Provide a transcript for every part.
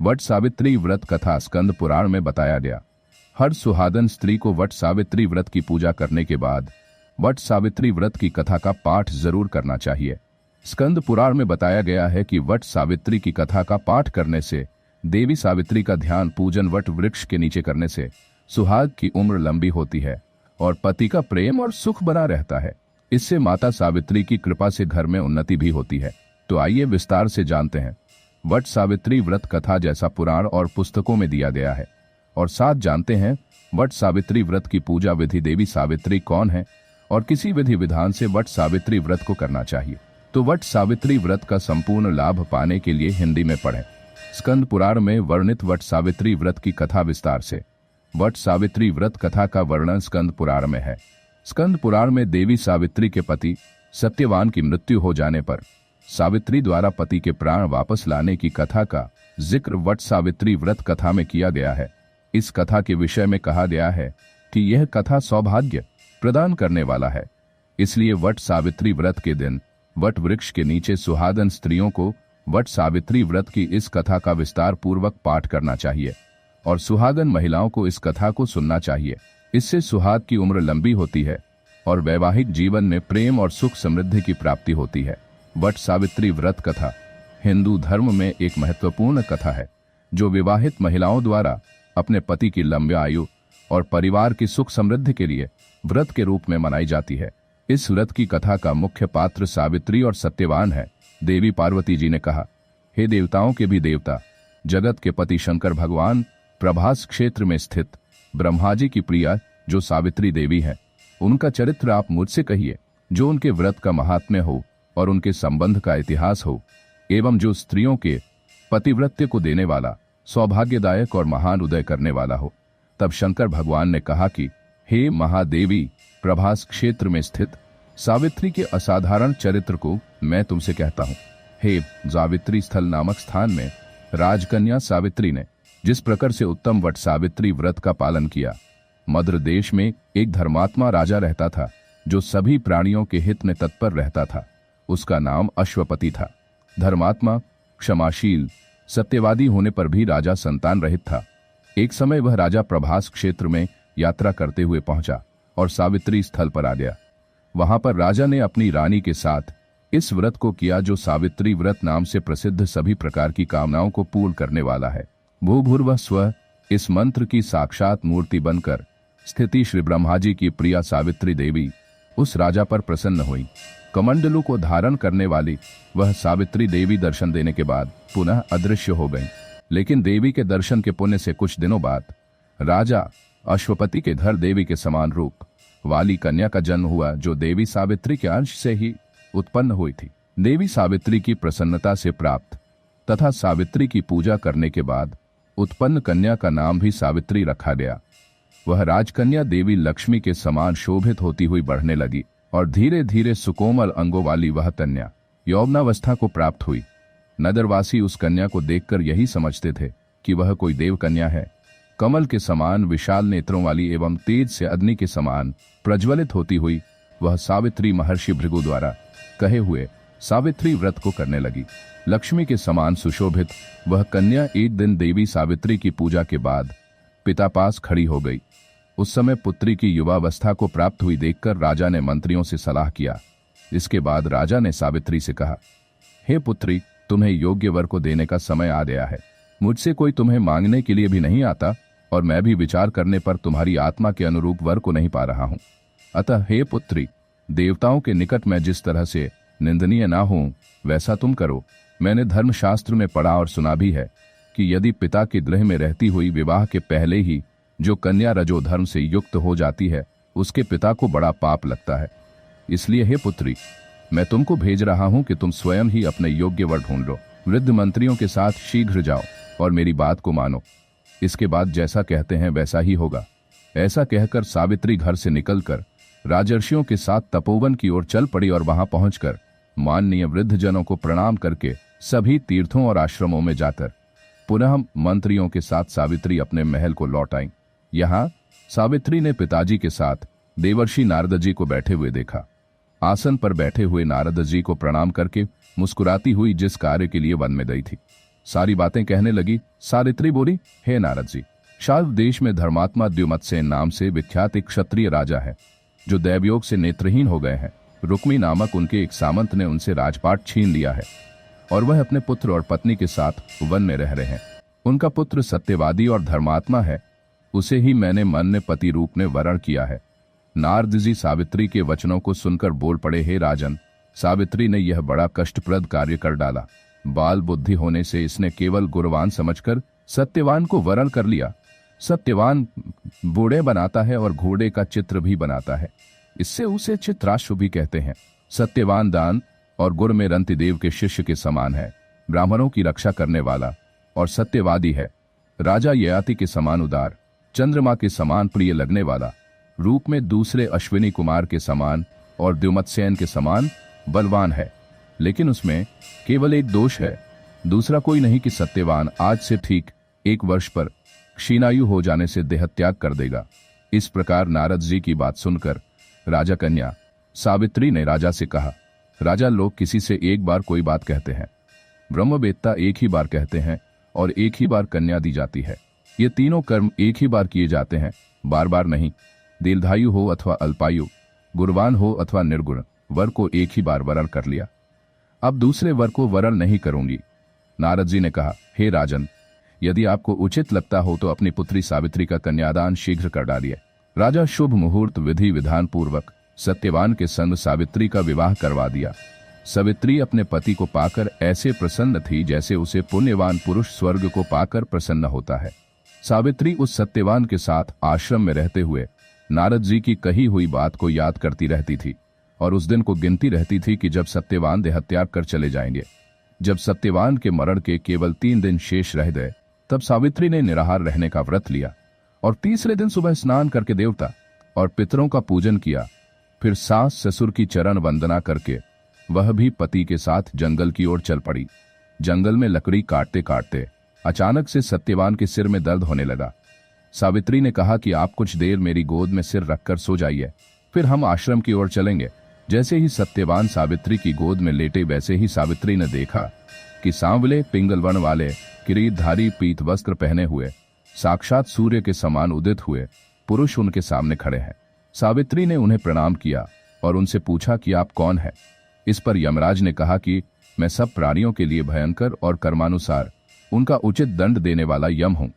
वट सावित्री व्रत कथा स्कंद पुराण में बताया गया। हर सुहागन स्त्री को वट सावित्री व्रत की पूजा करने के बाद वट सावित्री व्रत की कथा का पाठ जरूर करना चाहिए। स्कंद पुराण में बताया गया है कि वट सावित्री की कथा का पाठ करने से, देवी सावित्री का ध्यान पूजन वट वृक्ष के नीचे करने से सुहाग की उम्र लंबी होती है और पति का प्रेम और सुख बना रहता है। इससे माता सावित्री की कृपा से घर में उन्नति भी होती है। तो आइए विस्तार से जानते हैं वट सावित्री व्रत कथा जैसा पुराण और पुस्तकों में दिया गया है, और साथ जानते हैं वट सावित्री व्रत की पूजा विधि, देवी सावित्री कौन है और किसी विधि विधान से वट सावित्री व्रत को करना चाहिए। तो वट सावित्री व्रत का संपूर्ण लाभ पाने के लिए हिंदी में पढ़ें स्कंद पुराण में वर्णित वट सावित्री व्रत की कथा विस्तार से। वट सावित्री व्रत कथा का वर्णन स्कंद पुराण में है। स्कंद पुराण में देवी सावित्री के पति सत्यवान की मृत्यु हो जाने पर सावित्री द्वारा पति के प्राण वापस लाने की कथा का जिक्र वट सावित्री व्रत कथा में किया गया है। इस कथा के विषय में कहा गया है कि यह कथा सौभाग्य प्रदान करने वाला है, इसलिए वट सावित्री व्रत के दिन वट वृक्ष के नीचे सुहागन स्त्रियों को वट सावित्री व्रत की इस कथा का विस्तार पूर्वक पाठ करना चाहिए और सुहागन महिलाओं को इस कथा को सुनना चाहिए। इससे सुहाग की उम्र लंबी होती है और वैवाहिक जीवन में प्रेम और सुख समृद्धि की प्राप्ति होती है। वट सावित्री व्रत कथा हिंदू धर्म में एक महत्वपूर्ण कथा है जो विवाहित महिलाओं द्वारा अपने पति की लंबी आयु और परिवार की सुख समृद्धि के लिए व्रत के रूप में मनाई जाती है। इस व्रत की कथा का मुख्य पात्र सावित्री और सत्यवान है। देवी पार्वती जी ने कहा, हे देवताओं के भी देवता, जगत के पति शंकर भगवान प्रभास क्षेत्र में स्थित ब्रह्मा जी की प्रिया जो सावित्री देवी है, उनका चरित्र आप मुझसे कहिए, जो उनके व्रत का महात्म्य हो और उनके संबंध का इतिहास हो, एवं जो स्त्रियों के पतिव्रत्य को देने वाला, सौभाग्यदायक और महान उदय करने वाला हो। तब शंकर भगवान ने कहा कि हे महादेवी, प्रभास क्षेत्र में स्थित सावित्री के असाधारण चरित्र को मैं तुमसे कहता हूँ। हे जावित्री स्थल नामक स्थान में राजकन्या सावित्री ने जिस प्रकार से उत्तम वट सावित्री व्रत का पालन किया। मद्र देश में एक धर्मात्मा राजा रहता था जो सभी प्राणियों के हित में तत्पर रहता था। उसका नाम अश्वपति था। धर्मात्मा, क्षमाशील, सत्यवादी होने पर भी राजा संतान रहित था। एक समय वह राजा प्रभास क्षेत्र में यात्रा करते हुए पहुंचा और सावित्री स्थल पर आ गया। वहां पर राजा ने अपनी रानी के साथ इस व्रत को किया जो सावित्री व्रत नाम से प्रसिद्ध सभी प्रकार की कामनाओं को पूर्ण करने वाला है। भूभुर्वः स्वः इस मंत्र की साक्षात मूर्ति बनकर स्थिति श्री ब्रह्मा जी की प्रिया सावित्री देवी उस राजा पर प्रसन्न हुई। कमंडलू को धारण करने वाली वह सावित्री देवी दर्शन देने के बाद पुनः अदृश्य हो गई। लेकिन देवी के दर्शन के पुण्य से कुछ दिनों बाद राजा अश्वपति के घर देवी के समान रूप वाली कन्या का जन्म हुआ जो देवी सावित्री के अंश से ही उत्पन्न हुई थी। देवी सावित्री की प्रसन्नता से प्राप्त तथा सावित्री की पूजा करने के बाद उत्पन्न कन्या का नाम भी सावित्री रखा गया। वह राजकन्या देवी लक्ष्मी के समान शोभित होती हुई बढ़ने लगी और धीरे धीरे सुकोमल अंगों वाली वह कन्या यौवनावस्था को प्राप्त हुई। नगरवासी उस कन्या को देखकर यही समझते थे कि वह कोई देव कन्या है। कमल के समान विशाल नेत्रों वाली एवं तेज से अग्नि के समान प्रज्वलित होती हुई वह सावित्री महर्षि भृगु द्वारा कहे हुए सावित्री व्रत को करने लगी। लक्ष्मी के समान सुशोभित वह कन्या एक दिन देवी सावित्री की पूजा के बाद पिता पास खड़ी हो गई। उस समय पुत्री की युवावस्था को प्राप्त हुई देखकर राजा ने मंत्रियों से सलाह किया। इसके बाद राजा ने सावित्री से कहा, हे पुत्री, तुम्हें योग्य वर को देने का समय आ गया है। मुझसे कोई तुम्हें मांगने के लिए भी नहीं आता और मैं भी विचार करने पर तुम्हारी आत्मा के अनुरूप वर को नहीं पा रहा हूं। अतः हे पुत्री, देवताओं के निकट मैं जिस तरह से निंदनीय ना हूं वैसा तुम करो। मैंने धर्मशास्त्र में पढ़ा और सुना भी है कि यदि पिता के गृह में रहती हुई विवाह के पहले ही जो कन्या रजोधर्म से युक्त हो जाती है उसके पिता को बड़ा पाप लगता है। इसलिए हे पुत्री, मैं तुमको भेज रहा हूं कि तुम स्वयं ही अपने योग्य वर ढूंढ लो। वृद्ध मंत्रियों के साथ शीघ्र जाओ और मेरी बात को मानो। इसके बाद जैसा कहते हैं वैसा ही होगा। ऐसा कहकर सावित्री घर से निकलकर राजर्षियों के साथ तपोवन की ओर चल पड़ी और वहां पहुंचकर माननीय वृद्ध जनों को प्रणाम करके सभी तीर्थों और आश्रमों में जाकर पुनः मंत्रियों के साथ सावित्री अपने महल को लौट आई। यहाँ सावित्री ने पिताजी के साथ देवर्षि नारद जी को बैठे हुए देखा। आसन पर बैठे हुए नारद जी को प्रणाम करके मुस्कुराती हुई जिस कार्य के लिए वन में गई थी, सारी बातें कहने लगी। सावित्री बोली, हे नारद जी, शाल्व देश में धर्मात्मा द्युमत्सेन नाम से विख्यात एक क्षत्रिय राजा है जो दैवयोग से नेत्रहीन हो गए हैं। रुक्मी नामक उनके एक सामंत ने उनसे राजपाट छीन लिया है और वह अपने पुत्र और पत्नी के साथ वन में रह रहे हैं। उनका पुत्र सत्यवादी और धर्मात्मा है, उसे ही मैंने मन ने पति रूप में वरण किया है। नारद जी सावित्री के वचनों को सुनकर बोल पड़े, हे राजन, सावित्री ने यह बड़ा कष्टप्रद कार्य कर डाला। बाल बुद्धि होने से इसने केवल गुणवान समझकर सत्यवान को वरण कर लिया। सत्यवान बूढ़े बनाता है और घोड़े का चित्र भी बनाता है, इससे उसे चित्राशु भी कहते हैं। सत्यवान दान और गुर में रंतिदेव के शिष्य के समान है, ब्राह्मणों की रक्षा करने वाला और सत्यवादी है। राजा ययाति के समान उदार, चंद्रमा के समान प्रिय लगने वाला, रूप में दूसरे अश्विनी कुमार के समान और द्युमत्सेन के समान बलवान है। लेकिन उसमें केवल एक दोष है, दूसरा कोई नहीं कि सत्यवान आज से ठीक 1 वर्ष पर क्षीणायु हो जाने से देहत्याग कर देगा। इस प्रकार नारद जी की बात सुनकर राजा कन्या सावित्री ने राजा से कहा, राजा, लोग किसी से एक बार कोई बात कहते हैं, ब्रह्मवेत्ता एक ही बार कहते हैं और एक ही बार कन्या दी जाती है। ये तीनों कर्म एक ही बार किए जाते हैं, बार बार नहीं। दीर्घायु हो अथवा अल्पायु, गुणवान हो अथवा निर्गुण, वर को एक ही बार वरण कर लिया, अब दूसरे वर को वरण नहीं करूंगी। नारद जी ने कहा, हे राजन, यदि आपको उचित लगता हो तो अपनी पुत्री सावित्री का कन्यादान शीघ्र कर डालिए। राजा शुभ मुहूर्त विधि विधान पूर्वक सत्यवान के संग सावित्री का विवाह करवा दिया। सावित्री अपने पति को पाकर ऐसे प्रसन्न थी जैसे उसे पुण्यवान पुरुष स्वर्ग को पाकर प्रसन्न होता है। सावित्री उस सत्यवान के साथ आश्रम में रहते हुए नारद जी की कही हुई बात को याद करती रहती थी और उस दिन को गिनती रहती थी कि जब सत्यवान देहत्याग कर चले जाएंगे। जब सत्यवान के मरण के केवल 3 दिन शेष रह गए, तब सावित्री ने निराहार रहने का व्रत लिया और तीसरे दिन सुबह स्नान करके देवता और पितरों का पूजन किया। फिर सास ससुर की चरण वंदना करके वह भी पति के साथ जंगल की ओर चल पड़ी। जंगल में लकड़ी काटते काटते अचानक से सत्यवान के सिर में दर्द होने लगा। सावित्री ने कहा कि आप कुछ देर मेरी गोद में सिर रखकर सो जाइए, फिर हम आश्रम की ओर चलेंगे। जैसे ही सत्यवान सावित्री की गोद में लेटे, वैसे ही सावित्री ने देखा कि सांवले पिंगल वर्ण वाले किरीटधारी पीत वस्त्र पहने हुए साक्षात सूर्य के समान उदित हुए पुरुष उनके सामने खड़े हैं। सावित्री ने उन्हें प्रणाम किया और उनसे पूछा कि आप कौन हैं। इस पर यमराज ने कहा कि मैं सब प्राणियों के लिए भयंकर और कर्मानुसार उनका उचित दंड देने वाला यम हूं।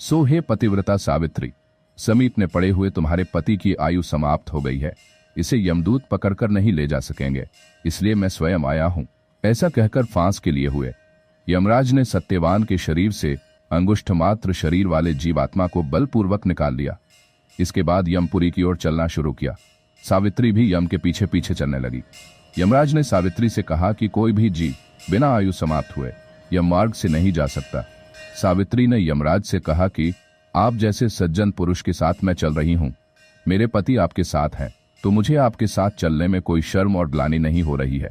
सो हे पतिव्रता सावित्री, समीप में पड़े हुए तुम्हारे पति की आयु समाप्त हो गई है, इसे यमदूत पकड़कर नहीं ले जा सकेंगे, इसलिए मैं स्वयं आया हूं। ऐसा कहकर फांस के लिए हुए। यमराज ने सत्यवान के शरीर से अंगुष्ठ मात्र शरीर वाले जीवात्मा को बलपूर्वक निकाल लिया। इसके बाद यमपुरी की ओर चलना शुरू किया। सावित्री भी यम के पीछे पीछे चलने लगी। यमराज ने सावित्री से कहा कि कोई भी जीव बिना आयु समाप्त हुए यम मार्ग से नहीं जा सकता। सावित्री ने यमराज से कहा कि आप जैसे सज्जन पुरुष के साथ मैं चल रही हूं, मेरे पति आपके साथ हैं, तो मुझे आपके साथ चलने में कोई शर्म और ग्लानि नहीं हो रही है।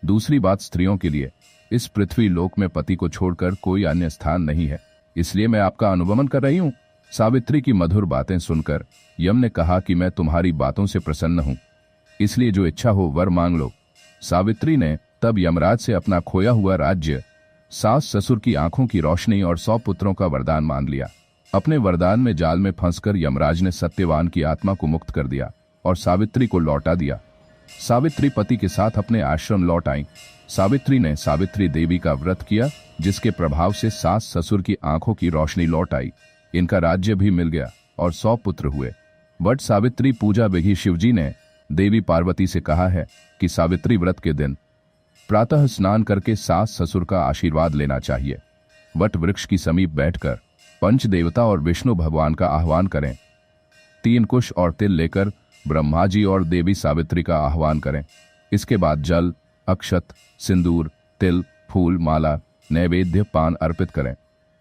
दूसरी बात, स्त्रियों के लिए इस पृथ्वी लोक में पति को छोड़कर कोई अन्य स्थान नहीं है, इसलिए मैं आपका अनुगमन कर रही हूं। सावित्री की मधुर बातें सुनकर यम ने कहा कि मैं तुम्हारी बातों से प्रसन्न हूं, इसलिए जो इच्छा हो वर मांग लो। सावित्री ने तब यमराज से अपना खोया हुआ राज्य, सास ससुर की आंखों की रोशनी और 100 पुत्रों का वरदान मांग लिया। अपने वरदान में जाल में फंसकर यमराज ने सत्यवान की आत्मा को मुक्त कर दिया और सावित्री को लौटा दिया। सावित्री पति के साथ अपने आश्रम लौट आई। सावित्री ने सावित्री देवी का व्रत किया, जिसके प्रभाव से सास ससुर की आंखों की रोशनी लौट आई, इनका राज्य भी मिल गया और 100 पुत्र हुए। बट सावित्री पूजा विधि शिवजी ने देवी पार्वती से कहा है कि सावित्री व्रत के दिन प्रातः स्नान करके सास ससुर का आशीर्वाद लेना चाहिए। वट वृक्ष की समीप बैठकर पंच देवता और विष्णु भगवान का आह्वान करें। 3 कुश और तिल लेकर ब्रह्मा जी और देवी सावित्री का आह्वान करें। इसके बाद जल, अक्षत, सिंदूर, तिल, फूल, माला, नैवेद्य, पान अर्पित करें।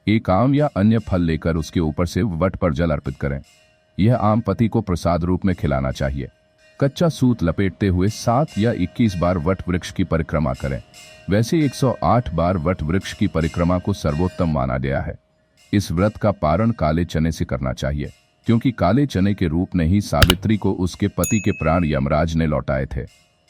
एक आम या अन्य फल लेकर उसके ऊपर से वट पर जल अर्पित करें। यह आम पति को प्रसाद रूप में खिलाना चाहिए। कच्चा सूत लपेटते हुए 7 या 21 बार वट वृक्ष की परिक्रमा करें। वैसे 108 बार वट वृक्ष की परिक्रमा को सर्वोत्तम माना गया है। इस व्रत का पारण काले चने से करना चाहिए, क्योंकि काले चने के रूप ने ही सावित्री को उसके पति के प्राण यमराज ने लौटाए थे।